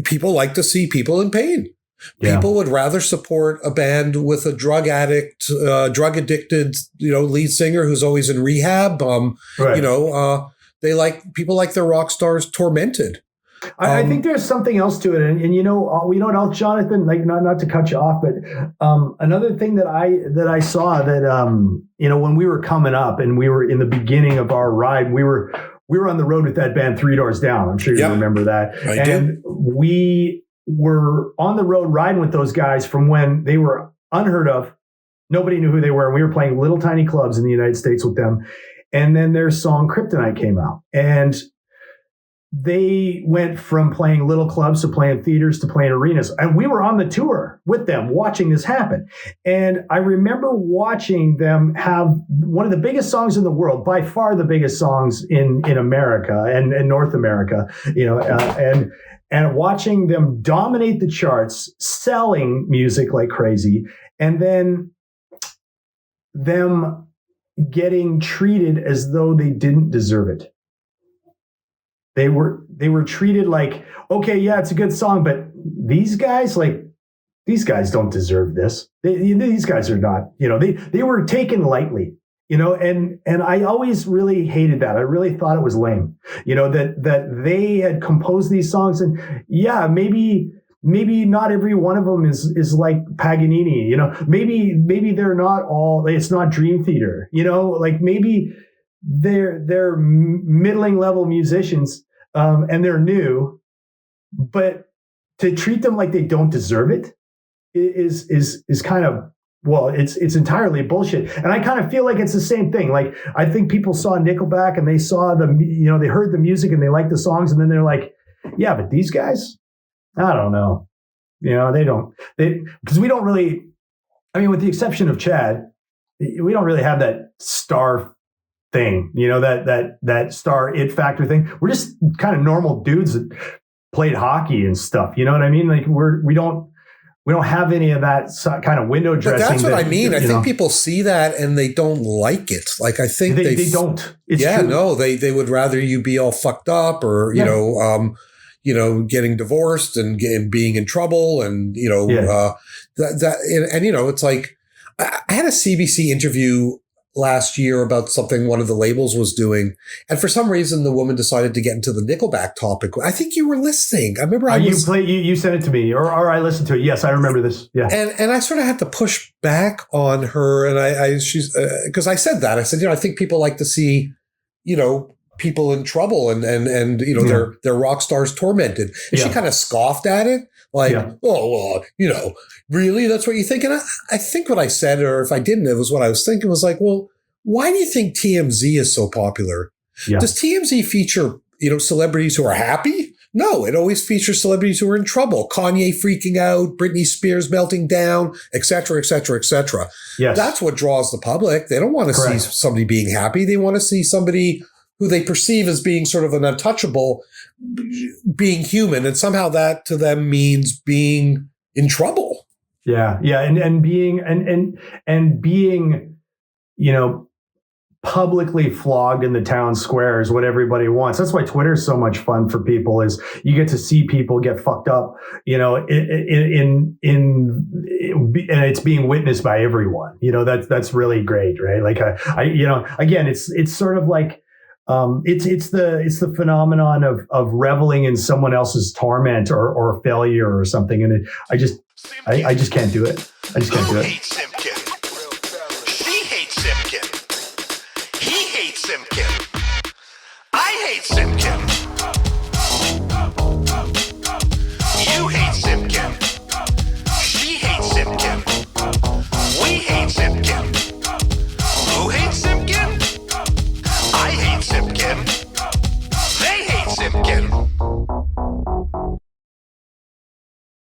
people like to see people in pain. Yeah. People would rather support a band with a drug addict, drug addicted, lead singer who's always in rehab. Right. People like their rock stars Tormented. I think there's something else to it, and we don't know, Jonathan. Like, not to cut you off, but another thing that I saw that when we were coming up and we were in the beginning of our ride, we were on the road with that band Three Doors Down. I'm sure you remember that. I do. We were on the road riding with those guys from when they were unheard of. Nobody knew who they were, and we were playing little tiny clubs in the United States with them. And then their song Kryptonite came out, and they went from playing little clubs to playing theaters to playing arenas. And we were on the tour with them watching this happen. And I remember watching them have one of the biggest songs in the world, by far the biggest songs in America and North America, and watching them dominate the charts, selling music like crazy, and then them getting treated as though they didn't deserve it. They were treated like, okay, yeah, it's a good song, but these guys don't deserve this. These guys are not, they were taken lightly, and I always really hated that. I really thought it was lame, that they had composed these songs, and yeah, maybe not every one of them is like Paganini, maybe they're not all, it's not Dream Theater, like maybe they're middling level musicians, and they're new, but to treat them like they don't deserve it is kind of, well, it's entirely bullshit. And I kind of feel like it's the same thing. Like, I think people saw Nickelback and they saw they heard the music and they liked the songs, and then they're like, yeah, but these guys, I don't know, because we don't really, with the exception of Chad, we don't really have that star thing, that star it factor thing. We're just kind of normal dudes that played hockey and stuff. You know what I mean? Like, we don't have any of that kind of window dressing. But that's what I mean. I think people see that and they don't like it. Like, I think they don't. It's true. No, they would rather you be all fucked up or getting divorced and being in trouble and it's like, I had a CBC interview last year about something one of the labels was doing. And for some reason, the woman decided to get into the Nickelback topic. I think you were listening. I remember you sent it to me or I listened to it. Yes, I remember this. Yeah. And I sort of had to push back on her. And she's because I said that. I said, I think people like to see, people in trouble and their rock stars tormented. And she kind of scoffed at it. Like, really? That's what you think? And I think what I said, or if I didn't, it was what I was thinking was like, well, why do you think TMZ is so popular? Yeah. Does TMZ feature, celebrities who are happy? No, it always features celebrities who are in trouble. Kanye freaking out, Britney Spears melting down, et cetera, et cetera, et cetera. Yes. That's what draws the public. They don't want to see somebody being happy. They want to see somebody who they perceive as being sort of an untouchable, being human. And somehow that to them means being in trouble. Yeah. Yeah. And being, publicly flogged in the town square is what everybody wants. That's why Twitter is so much fun for people, is you get to see people get fucked up, and it's being witnessed by everyone. That's really great. Right. Like again, it's sort of like, it's the phenomenon of reveling in someone else's torment or failure or something. And I just can't do it. I just can't do it. Hates Simkin. She hates Simkin. He hates Simkin.